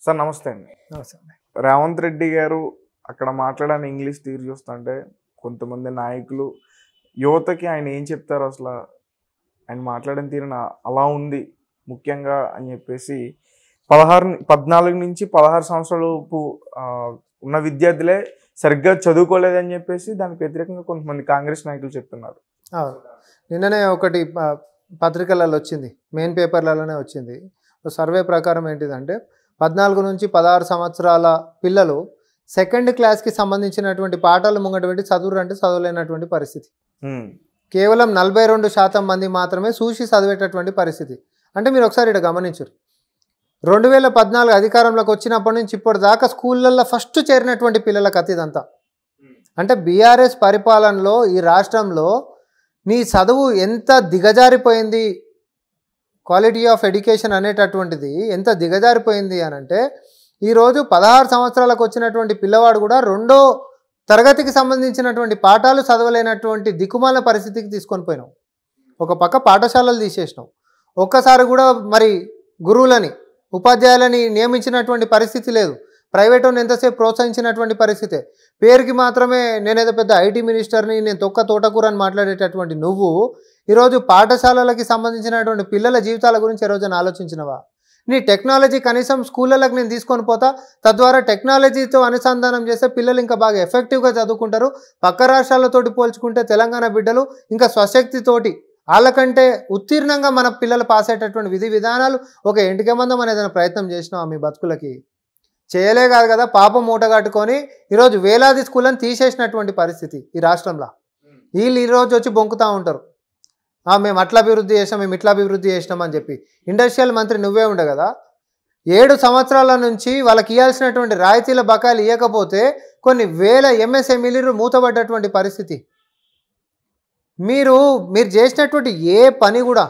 Sir నమస్తే అండి. రేవంత్ రెడ్డి గారు అక్కడ మాట్లాడని ఇంగ్లీష్ తీరు చూస్తుంటే కొంతమంది నాయకులు యువతకి ఆయన ఏం చెప్తారు అసలు ఆయన మాట్లాడిన తీరున అలా ఉంది ముఖ్యంగా అని చెప్పేసి 14 నుంచి 16 సంవత్సరాలలోపు ఉన్న విద్యార్థులే సరిగ్గా చదువుకోలేదని చెప్పేసి దానికి వ్యతిరేకంగా కొంతమంది కాంగ్రెస్ నాయకులు చెప్తున్నారు. నిన్ననే ఒకటి పత్రికలలో వచ్చింది, మెయిన్ పేపర్లలోనే వచ్చింది. సర్వే ప్రకారం ఏంటిదంటే 14 నుంచి 16 సంవత్సరాల పిల్లలు సెకండ్ క్లాస్కి సంబంధించినటువంటి పాఠాలు ముంగట పెట్టి చదువురు అంటే చదవలేనటువంటి పరిస్థితి. కేవలం 42% మంది మాత్రమే చూసి చదివేటటువంటి పరిస్థితి. అంటే మీరు ఒకసారి ఇక్కడ గమనించరు, 2014 అధికారంలోకి వచ్చినప్పటి నుంచి ఇప్పటిదాకా స్కూళ్ళల్లో ఫస్ట్ చేరినటువంటి పిల్లల కథ ఇదంతా. అంటే బీఆర్ఎస్ పరిపాలనలో ఈ రాష్ట్రంలో నీ చదువు ఎంత దిగజారిపోయింది, క్వాలిటీ ఆఫ్ ఎడ్యుకేషన్ అనేటటువంటిది ఎంత దిగజారిపోయింది అని అంటే, ఈరోజు 16 సంవత్సరాలకు వచ్చినటువంటి పిల్లవాడు కూడా 2వ తరగతికి సంబంధించినటువంటి పాఠాలు చదవలేనటువంటి దిక్కుమాల పరిస్థితికి తీసుకొని పోయినావు. ఒక పక్క పాఠశాలలు తీసేసినావు, ఒక్కసారి కూడా మరి గురువులని ఉపాధ్యాయులని నియమించినటువంటి పరిస్థితి లేదు. ప్రైవేటుని ఎంతసేపు ప్రోత్సహించినటువంటి పరిస్థితే. పేరుకి మాత్రమే నేనేదో పెద్ద ఐటీ మినిస్టర్ని, నేను తొక్క తోటకూర అని మాట్లాడేటటువంటి నువ్వు ఈరోజు పాఠశాలలకి సంబంధించినటువంటి పిల్లల జీవితాల గురించి ఈ రోజున ఆలోచించినవా? నీ టెక్నాలజీ కనీసం స్కూళ్ళకి నేను తీసుకొని పోతా, తద్వారా టెక్నాలజీతో అనుసంధానం చేస్తే పిల్లలు ఇంకా బాగా ఎఫెక్టివ్గా చదువుకుంటారు. పక్క రాష్ట్రాలతోటి పోల్చుకుంటే తెలంగాణ బిడ్డలు ఇంకా స్వశక్తితోటి వాళ్ళకంటే ఉత్తీర్ణంగా మన పిల్లలు పాస్ అయ్యేటటువంటి విధి విధానాలు ఒక ఎంటికమందం అనేది ప్రయత్నం చేసినాం మీ బతుకులకి. చేయలే కాదు కదా, పాపం మూట కట్టుకొని ఈరోజు వేలాది స్కూళ్ళని తీసేసినటువంటి పరిస్థితి ఈ రాష్ట్రంలో. వీళ్ళు ఈరోజు వచ్చి బొంకుతూ ఉంటారు, మేము అట్లా అభివృద్ధి చేసినాం, మేము ఇట్లా అభివృద్ధి చేసినాం అని చెప్పి. ఇండస్ట్రియల్ మంత్రి నువ్వే ఉండే కదా, 7 సంవత్సరాల నుంచి వాళ్ళకి ఇవ్వాల్సినటువంటి రాయితీల బకాయిలు ఇవ్వకపోతే కొన్ని వేల ఎంఎస్ఎంఈలు మూతపడ్డటువంటి పరిస్థితి. మీరు చేసినటువంటి ఏ పని కూడా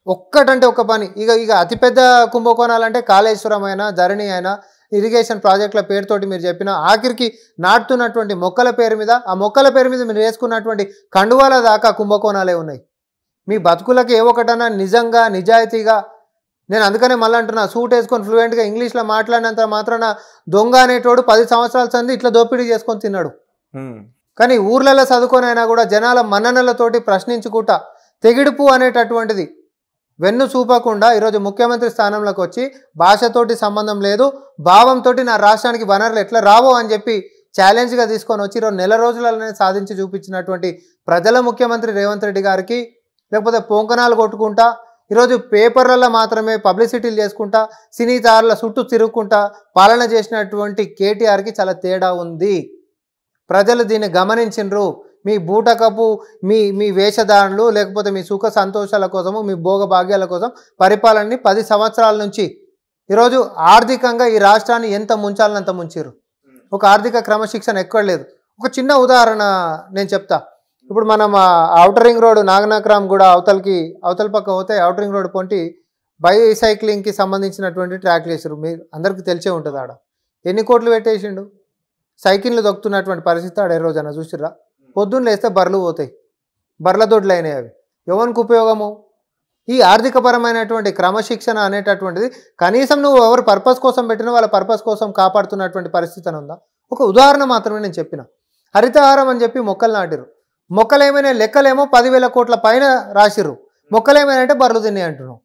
ఒక్కటంటే ఒక్క పని, ఇక అతిపెద్ద కుంభకోణాలంటే కాళేశ్వరం అయినా, ధరణి అయినా, ఇరిగేషన్ ప్రాజెక్టుల పేరుతోటి మీరు చెప్పిన ఆఖరికి నాటుతున్నటువంటి మొక్కల పేరు మీద, ఆ మొక్కల పేరు మీద మీరు వేసుకున్నటువంటి కండువాల దాకా కుంభకోణాలే ఉన్నాయి. మీ బతుకులకి ఏ ఒకటన్నా నిజంగా నిజాయితీగా, నేను అందుకనే మళ్ళీ అంటున్నా, సూట్ వేసుకొని ఫ్లూయెంట్గా ఇంగ్లీష్లో మాట్లాడినంత మాత్రాన దొంగ అనేటోడు 10 సంవత్సరాల సంది ఇట్లా దోపిడీ చేసుకొని తిన్నాడు. కానీ ఊర్లలో చదువుకొని అయినా కూడా జనాల మన్ననలతోటి ప్రశ్నించుకుంటా తెగిడుపు అనేటటువంటిది వెన్ను చూపకుండా ఈరోజు ముఖ్యమంత్రి స్థానంలోకి వచ్చి భాషతోటి సంబంధం లేదు, భావంతో నా రాష్ట్రానికి వనరులు ఎట్లా రావో అని చెప్పి ఛాలెంజ్గా తీసుకొని వచ్చి ఈరోజు నెల రోజులలోనే సాధించి చూపించినటువంటి ప్రజల ముఖ్యమంత్రి రేవంత్ రెడ్డి గారికి, లేకపోతే పొంకనాలు కొట్టుకుంటా ఈరోజు పేపర్లలో మాత్రమే పబ్లిసిటీలు చేసుకుంటా సినీ తారల చుట్టూ తిరుగుకుంటా పాలన చేసినటువంటి కేటీఆర్కి చాలా తేడా ఉంది. ప్రజలు దీన్ని గమనించిండ్రు. మీ బూటకపు మీ వేషధారణలు, లేకపోతే మీ సుఖ సంతోషాల కోసము, మీ భోగభాగ్యాల కోసం పరిపాలనని 10 సంవత్సరాల నుంచి ఈరోజు ఆర్థికంగా ఈ రాష్ట్రాన్ని ఎంత ముంచాలనంత ముంచారు. ఒక ఆర్థిక క్రమశిక్షణ ఎక్కడ లేదు. ఒక చిన్న ఉదాహరణ నేను చెప్తా. ఇప్పుడు మనం ఔటర్ రింగ్ రోడ్ నాగనాక్రామ్ కూడా అవతల పక్క పోతే ఔటర్ రింగ్ రోడ్ పొంటి బైసైక్లింగ్కి సంబంధించినటువంటి ట్రాక్లు వేసారు. మీరు అందరికీ తెలిసే ఉంటుంది. ఆడ ఎన్ని కోట్లు పెట్టేసిండు. సైకిళ్ళు దొక్కుతున్నటువంటి పరిస్థితి ఆడ ఏ రోజైనా చూసిర్రా? పొద్దున్న లేస్తే బర్రెలు పోతాయి, బర్రెల దొడ్లు అయినాయి. అవి ఎవరికి ఉపయోగము? ఈ ఆర్థికపరమైనటువంటి క్రమశిక్షణ అనేటటువంటిది కనీసం నువ్వు ఎవరు పర్పస్ కోసం పెట్టినా వాళ్ళ పర్పస్ కోసం కాపాడుతున్నటువంటి పరిస్థితి అని ఉందా? ఒక ఉదాహరణ మాత్రమే నేను చెప్పిన. హరితహారం అని చెప్పి మొక్కలు నాటిరు. మొక్కలు ఏమైనా లెక్కలేమో 10,000 కోట్ల పైన రాసిర్రు. మొక్కలు ఏమైనా అంటే బర్రెలు తిన్నాయి అంటున్నావు.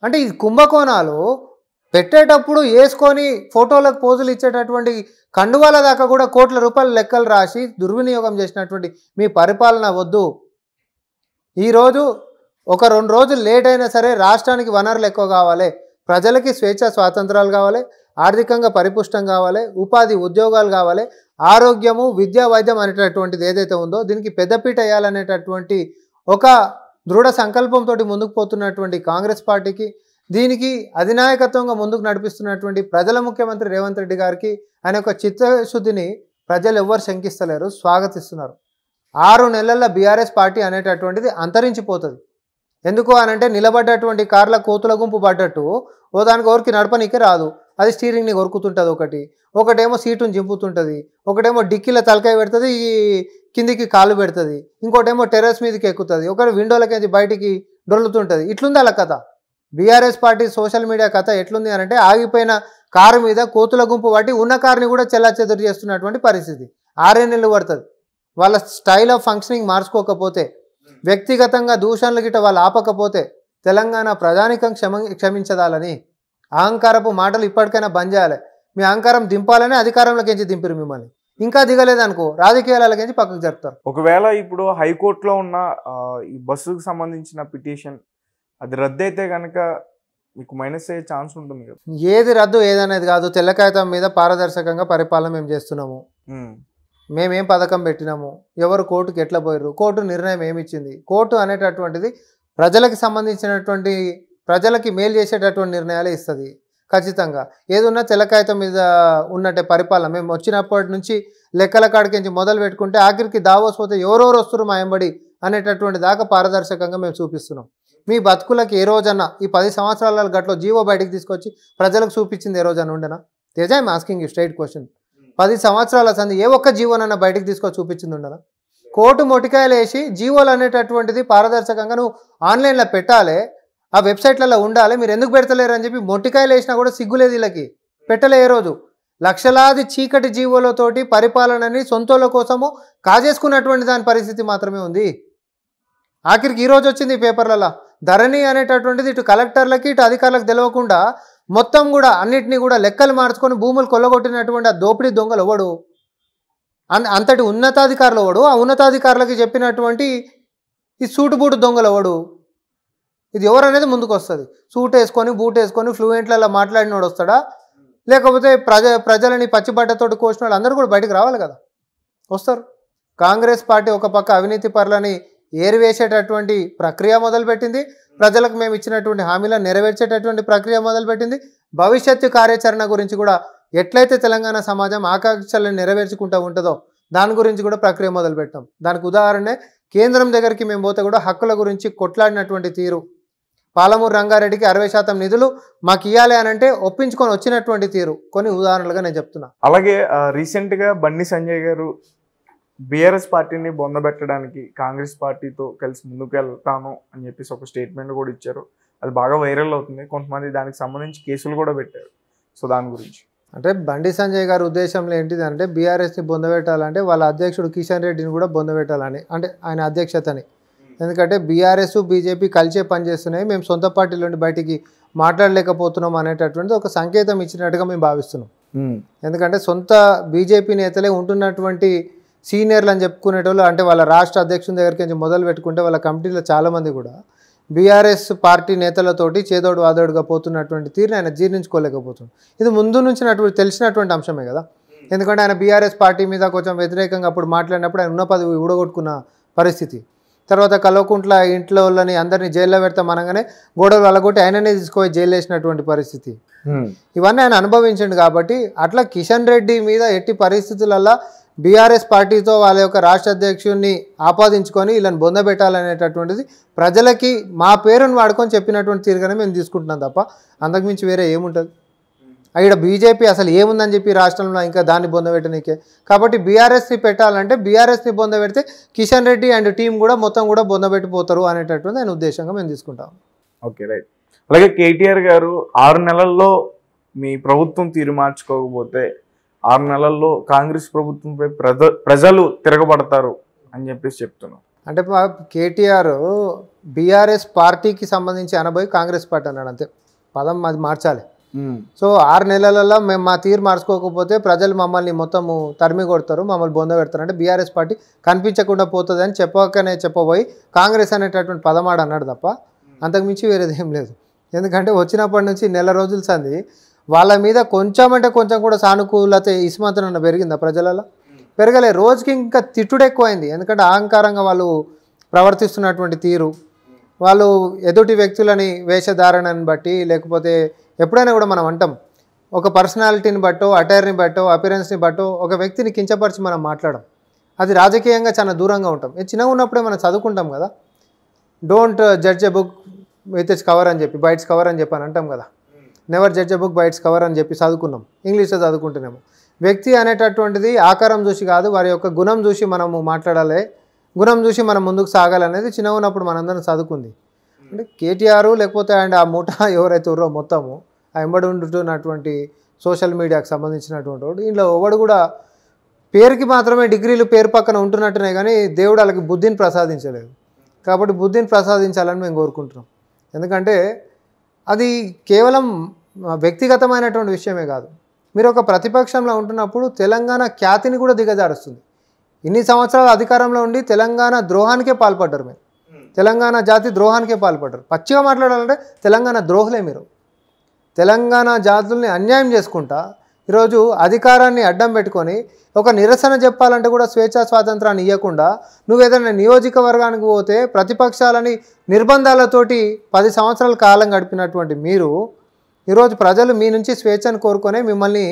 అంటే ఈ కుంభకోణాలు పెట్టేటప్పుడు వేసుకొని ఫోటోలకు పోజులు ఇచ్చేటటువంటి కండువాల దాకా కూడా కోట్ల రూపాయల లెక్కలు రాసి దుర్వినియోగం చేసినటువంటి మీ పరిపాలన వద్దు. ఈరోజు ఒక 2 రోజులు లేట్ అయినా సరే రాష్ట్రానికి వనరులు ఎక్కువ కావాలి, ప్రజలకి స్వేచ్ఛ స్వాతంత్రాలు కావాలి, ఆర్థికంగా పరిపుష్టం కావాలి, ఉపాధి ఉద్యోగాలు కావాలి, ఆరోగ్యము విద్యా వైద్యం అనేటటువంటిది ఏదైతే ఉందో దీనికి పెద్దపీట వేయాలనేటటువంటి ఒక దృఢ సంకల్పంతో ముందుకు పోతున్నటువంటి కాంగ్రెస్ పార్టీకి, దీనికి అధినాయకత్వంగా ముందుకు నడిపిస్తున్నటువంటి ప్రజల ముఖ్యమంత్రి రేవంత్ రెడ్డి గారికి ఆయన యొక్క చిత్తశుద్ధిని ప్రజలు ఎవ్వరు శంకిస్తలేరు, స్వాగతిస్తున్నారు. 6 నెలల బీఆర్ఎస్ పార్టీ అనేటటువంటిది అంతరించిపోతుంది. ఎందుకు అనంటే నిలబడ్డటువంటి కార్ల కోతుల గుంపు పడ్డట్టు ఓ దానికి ఎవరికి నడపనీకే రాదు. అది స్టీరింగ్ని కొరుకుతుంటుంది, ఒకటేమో సీటును చింపుతుంటుంది, ఒకటేమో డిక్కీల తలకాయ పెడుతుంది, కిందికి కాలు పెడుతుంది, ఇంకోటేమో టెర్రస్ మీదకి ఎక్కుతుంది, ఒకటి విండోలకి బయటికి డొల్లుతుంటుంది. ఇట్లుంది అలా కథ. బీఆర్ఎస్ పార్టీ సోషల్ మీడియా కథ ఎట్లుంది అనంటే ఆగిపోయిన కారు మీద కోతుల గుంపు పట్టి ఉన్న కారుని కూడా చెల్లాచెదురు చేస్తున్నటువంటి పరిస్థితి. 6 నెలలు పడుతుంది. వాళ్ళ స్టైల్ ఆఫ్ ఫంక్షనింగ్ మార్చుకోకపోతే, వ్యక్తిగతంగా దూషణలు గిట్ట వాళ్ళు ఆపకపోతే తెలంగాణ ప్రజానికం క్షమించదాలని అహంకారపు మాటలు ఇప్పటికైనా బంద్ చేయాలి. మీ అహంకారం దింపాలని అధికారంలోకించి దింపిరు మిమ్మల్ని. ఇంకా దిగలేదనుకో రాజకీయాలకించి పక్కకు జరుపుతారు. ఒకవేళ ఇప్పుడు హైకోర్టులో ఉన్న ఈ బస్సుకు సంబంధించిన పిటిషన్ అది రద్దు అయితే కనుక మీకు మైనస్ అయ్యే ఛాన్స్ ఉంటుంది కదా. ఏది రద్దు ఏదనేది కాదు, తెల్ల కాగితం మీద పారదర్శకంగా పరిపాలన మేము చేస్తున్నాము. మేమేం పథకం పెట్టినాము, ఎవరు కోర్టుకి ఎట్లా పోయారు, కోర్టు నిర్ణయం ఏమిచ్చింది. కోర్టు అనేటటువంటిది ప్రజలకు సంబంధించినటువంటి ప్రజలకి మేలు చేసేటటువంటి నిర్ణయాలే ఇస్తుంది. ఖచ్చితంగా ఏదున్నా తెల్ల కాగితం మీద ఉన్నట్టే పరిపాలన. మేము వచ్చినప్పటి నుంచి లెక్కల కాడికించి మొదలు పెట్టుకుంటే ఆఖరికి దావోస్ పోతే ఎవరెవరు వస్తున్నారు మా ఎంబడి అనేటటువంటి దాకా పారదర్శకంగా మేము చూపిస్తున్నాం. మీ బతుకులకి ఏ రోజన్నా ఈ 10 సంవత్సరాల గట్లో జీవో బయటికి తీసుకొచ్చి ప్రజలకు చూపించింది ఏ రోజన్నా ఉండేనా? Teja I'm asking you straight question. 10 సంవత్సరాల సంది ఏ ఒక్క జీవోనన్నా బయటికి తీసుకొచ్చి చూపించింది ఉండదా? కోర్టు మొటికాయలు వేసి జీవోలు అనేటటువంటిది పారదర్శకంగా నువ్వు ఆన్లైన్లో పెట్టాలి, ఆ వెబ్సైట్లలో ఉండాలి, మీరు ఎందుకు పెడతలేరు అని చెప్పి మొటికాయలు వేసినా కూడా సిగ్గులేదు వీళ్ళకి. పెట్టలే ఏ రోజు. లక్షలాది చీకటి జీవోలతోటి పరిపాలనని సొంతోళ్ళ కోసము కాజేసుకున్నటువంటి దాని పరిస్థితి మాత్రమే ఉంది. ఆఖరికి ఈరోజు వచ్చింది పేపర్లలో ధరణి అనేటటువంటిది ఇటు కలెక్టర్లకి ఇటు అధికారులకు తెలియకుండా మొత్తం కూడా అన్నిటినీ కూడా లెక్కలు మార్చుకొని భూములు కొల్లగొట్టినటువంటి ఆ దోపిడీ దొంగలు ఎవడు? అంతటి ఉన్నతాధికారులు ఎవడు? ఆ ఉన్నతాధికారులకి చెప్పినటువంటి ఈ సూటుబూటు దొంగలు ఎవడు? ఇది ఎవరు అనేది ముందుకు వస్తుంది. సూట్ వేసుకొని బూట్ వేసుకొని ఫ్లూయెంట్లలో మాట్లాడినోడు వస్తాడా, లేకపోతే ప్రజలని పచ్చిబట్టతోటి కోసిన వాళ్ళు అందరూ కూడా బయటకు రావాలి కదా, వస్తారు. కాంగ్రెస్ పార్టీ ఒక పక్క అవినీతి పరులని ఏరివేసేటటువంటి ప్రక్రియ మొదలుపెట్టింది, ప్రజలకు మేము ఇచ్చినటువంటి హామీలను నెరవేర్చేటటువంటి ప్రక్రియ మొదలుపెట్టింది. భవిష్యత్తు కార్యాచరణ గురించి కూడా ఎట్లయితే తెలంగాణ సమాజం ఆకాంక్షలను నెరవేర్చుకుంటూ ఉంటుందో దాని గురించి కూడా ప్రక్రియ మొదలుపెట్టాం. దానికి ఉదాహరణే కేంద్రం దగ్గరికి మేము పోతే కూడా హక్కుల గురించి కొట్లాడినటువంటి తీరు. పాలమూరు రంగారెడ్డికి 60% నిధులు మాకు ఇవ్వాలి అని అంటే ఒప్పించుకొని వచ్చినటువంటి తీరు కొన్ని ఉదాహరణలుగా నేను చెప్తున్నా. అలాగే రీసెంట్గా బండి సంజయ్ గారు బీఆర్ఎస్ పార్టీని బొందబెట్టడానికి కాంగ్రెస్ పార్టీతో కలిసి ముందుకు వెళ్తాను అని చెప్పేసి ఒక స్టేట్మెంట్ కూడా ఇచ్చారు. అది బాగా వైరల్ అవుతుంది. కొంతమంది దానికి సంబంధించి కేసులు కూడా పెట్టారు. సో దాని గురించి అంటే బండి సంజయ్ గారి ఉద్దేశంలో ఏంటిదంటే బీఆర్ఎస్ని బొందబెట్టాలంటే వాళ్ళ అధ్యక్షుడు కిషన్ రెడ్డిని కూడా బొందబెట్టాలని, అంటే ఆయన అధ్యక్షతని. ఎందుకంటే బీఆర్ఎస్ బీజేపీ కలిసే పనిచేస్తున్నాయి, మేము సొంత పార్టీలోని బయటికి మాట్లాడలేకపోతున్నాం అనేటటువంటిది ఒక సంకేతం ఇచ్చినట్టుగా మేము భావిస్తున్నాం. ఎందుకంటే సొంత బీజేపీ నేతలే ఉంటున్నటువంటి సీనియర్లు అని చెప్పుకునేటోళ్ళు, అంటే వాళ్ళ రాష్ట్ర అధ్యక్షుని దగ్గరికి మొదలు పెట్టుకుంటే వాళ్ళ కమిటీలో చాలామంది కూడా బీఆర్ఎస్ పార్టీ నేతలతోటి చేదోడు వాదోడుగా పోతున్నటువంటి తీరుని ఆయన జీర్ణించుకోలేకపోతుంది. ఇది ముందు నుంచి తెలిసినటువంటి అంశమే కదా. ఎందుకంటే ఆయన బీఆర్ఎస్ పార్టీ మీద కొంచెం వ్యతిరేకంగా అప్పుడు మాట్లాడినప్పుడు ఆయన ఉన్న పదవి ఊడగొట్టుకున్న పరిస్థితి. తర్వాత కల్వకుంట్ల ఇంట్లో వాళ్ళని అందరినీ జైల్లో పెడతాం అనగానే గోడలు అలగొట్టి ఆయననే తీసుకొని జైలు వేసినటువంటి పరిస్థితి. ఇవన్నీ ఆయన అనుభవించండి. కాబట్టి అట్లా కిషన్ రెడ్డి మీద ఎట్టి పరిస్థితులలో బీఆర్ఎస్ పార్టీతో వాళ్ళ యొక్క రాష్ట్ర అధ్యక్షుడిని ఆపాదించుకొని వీళ్ళని బొందబెట్టాలనేటటువంటిది ప్రజలకి మా పేరును వాడుకొని చెప్పినటువంటి తీరుగానే మేము తీసుకుంటున్నాం తప్ప అంతకుమించి వేరే ఏముంటుంది. ఇక్కడ బీజేపీ అసలు ఏముందని చెప్పి రాష్ట్రంలో ఇంకా దాన్ని బొందబెట్టనీకే. కాబట్టి బీఆర్ఎస్ని పెట్టాలంటే బీఆర్ఎస్ని బొందబెడితే కిషన్ రెడ్డి అండ్ టీం కూడా మొత్తం కూడా బొందబెట్టిపోతారు అనేటటువంటి ఆయన ఉద్దేశంగా మేము తీసుకుంటాం. Okay, right. అలాగే కేటీఆర్ గారు 6 నెలల్లో మీ ప్రభుత్వం తీరు మార్చుకోకపోతే 6 నెలల్లో కాంగ్రెస్ ప్రభుత్వంపై ప్రజలు తిరగబడతారు అని చెప్పేసి చెప్తున్నాం. అంటే కేటీఆర్ బీఆర్ఎస్ పార్టీకి సంబంధించి అనబోయి కాంగ్రెస్ పార్టీ అన్నాడు, అంతే. పదం అది మార్చాలి. సో 6 నెలలలో మేము మా తీరు మార్చుకోకపోతే ప్రజలు మమ్మల్ని మొత్తము తరిమి కొడతారు, మమ్మల్ని బొంద పెడతారు, అంటే బీఆర్ఎస్ పార్టీ కనిపించకుండా పోతుంది అని చెప్పబోయి కాంగ్రెస్ అనేటటువంటి పదమాడు అన్నాడు తప్ప అంతకుమించి వేరేది ఏం లేదు. ఎందుకంటే వచ్చినప్పటి నుంచి నెల రోజుల సంది వాళ్ళ మీద కొంచెం అంటే కొంచెం కూడా సానుకూలత ఇస్మతన పెరిగిందా ప్రజలలో? పెరగలే. రోజుకి ఇంకా తిట్టుడు ఎక్కువైంది. ఎందుకంటే అహంకారంగా వాళ్ళు ప్రవర్తిస్తున్నటువంటి తీరు, వాళ్ళు ఎదుటి వ్యక్తులని వేషధారణని బట్టి, లేకపోతే ఎప్పుడైనా కూడా మనం అంటాం ఒక పర్సనాలిటీని బట్టో అటైర్ని బట్టో అపిరెన్స్ని బట్టో ఒక వ్యక్తిని కించపరిచి మనం మాట్లాడడం, అది రాజకీయంగా చాలా దూరంగా ఉంటాం. చిన్నగా ఉన్నప్పుడే మనం చదువుకుంటాం కదా, don't judge a book with its cover అని చెప్పి, బైట్స్ కవర్ అని చెప్పి అని అంటాం కదా. Never judge a book by its cover అని చెప్పి చదువుకున్నాం, ఇంగ్లీష్లో చదువుకుంటున్నాము. వ్యక్తి అనేటటువంటిది ఆకారం చూసి కాదు, వారి యొక్క గుణం చూసి మనము మాట్లాడాలి, గుణం చూసి మనం ముందుకు సాగాలనేది చిన్నగా ఉన్నప్పుడు మనందరం చదువుకుంది. అంటే కేటీఆర్ లేకపోతే అండ్ ఆ ముఠా ఎవరైతే ఉన్నారో మొత్తము ఆ ఎంబడి ఉంటున్నటువంటి సోషల్ మీడియాకు సంబంధించినటువంటి వాడు. ఇంట్లో ఎవడు కూడా పేరుకి మాత్రమే డిగ్రీలు పేరు పక్కన ఉంటున్నట్టునే కానీ దేవుడు వాళ్ళకి బుద్ధిని ప్రసాదించలేదు. కాబట్టి బుద్ధిని ప్రసాదించాలని మేము కోరుకుంటున్నాం. ఎందుకంటే అది కేవలం వ్యక్తిగతమైనటువంటి విషయమే కాదు. మీరు ఒక ప్రతిపక్షంలో ఉంటున్నప్పుడు తెలంగాణ ఖ్యాతిని కూడా దిగజారుస్తుంది. ఇన్ని సంవత్సరాలు అధికారంలో ఉండి తెలంగాణ ద్రోహానికే పాల్పడ్డారు. మీరు తెలంగాణ జాతి ద్రోహానికే పాల్పడ్డారు. పచ్చిగా మాట్లాడాలంటే తెలంగాణ ద్రోహులే మీరు. తెలంగాణ జాతుల్ని అన్యాయం చేసుకుంటా ఈరోజు అధికారాన్ని అడ్డం పెట్టుకొని ఒక నిరసన చెప్పాలంటే కూడా స్వేచ్ఛా స్వాతంత్రాన్ని ఇవ్వకుండా నువ్వు ఏదైనా నియోజకవర్గానికి పోతే ప్రతిపక్షాలని నిర్బంధాలతోటి 10 సంవత్సరాల కాలం గడిపినటువంటి మీరు ఈరోజు ప్రజలు మీ నుంచి స్వేచ్ఛను కోరుకొని మిమ్మల్ని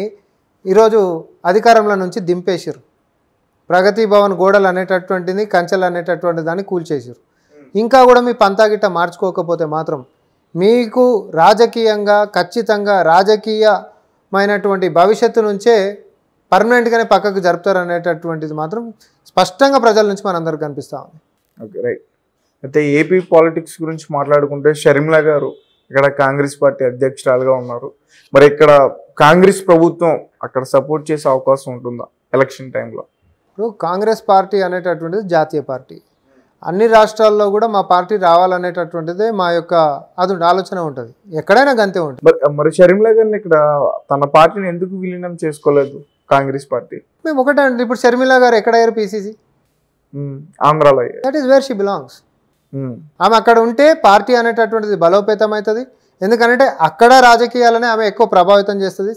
ఈరోజు అధికారంలో నుంచి దింపేసారు. ప్రగతి భవన్ గోడలు అనేటటువంటిది కంచెలు అనేటటువంటి దాన్ని కూల్చేసారు. ఇంకా కూడా మీ పంతాగిట్ట మార్చుకోకపోతే మాత్రం మీకు రాజకీయంగా ఖచ్చితంగా రాజకీయమైనటువంటి భవిష్యత్తు నుంచే పర్మనెంట్గానే పక్కకు జరుపుతారు అనేటటువంటిది మాత్రం స్పష్టంగా ప్రజల నుంచి మనందరికి కనిపిస్తూ ఉంది. Okay, right. అయితే ఏపీ పాలిటిక్స్ గురించి మాట్లాడుకుంటే షర్మిల గారు ఇక్కడ కాంగ్రెస్ పార్టీ అధ్యక్షురాలుగా ఉన్నారు. మరి ఇక్కడ కాంగ్రెస్ ప్రభుత్వం అక్కడ సపోర్ట్ చేసే అవకాశం ఉంటుందా ఎలక్షన్ టైంలో? ఇప్పుడు కాంగ్రెస్ పార్టీ అనేటటువంటిది జాతీయ పార్టీ. అన్ని రాష్ట్రాల్లో కూడా మా పార్టీ రావాలనేటటువంటిదే మా యొక్క అది ఆలోచన ఉంటుంది. ఎక్కడైనా గంతే ఉంటుంది. మరి షర్మిల గారిని ఇక్కడ తన పార్టీని ఎందుకు విలీనం చేసుకోలేదు కాంగ్రెస్ పార్టీ? మేము ఒకటే అండి, ఇప్పుడు షర్మిల గారు ఎక్కడ అయ్యారు? పీసీసీ ఆంధ్రాలో. That is where she belongs. ఆమె అక్కడ ఉంటే పార్టీ అనేటటువంటిది బలోపేతం అవుతుంది. ఎందుకంటే అక్కడ రాజకీయాలనే ఆమె ఎక్కువ ప్రభావితం చేస్తుంది.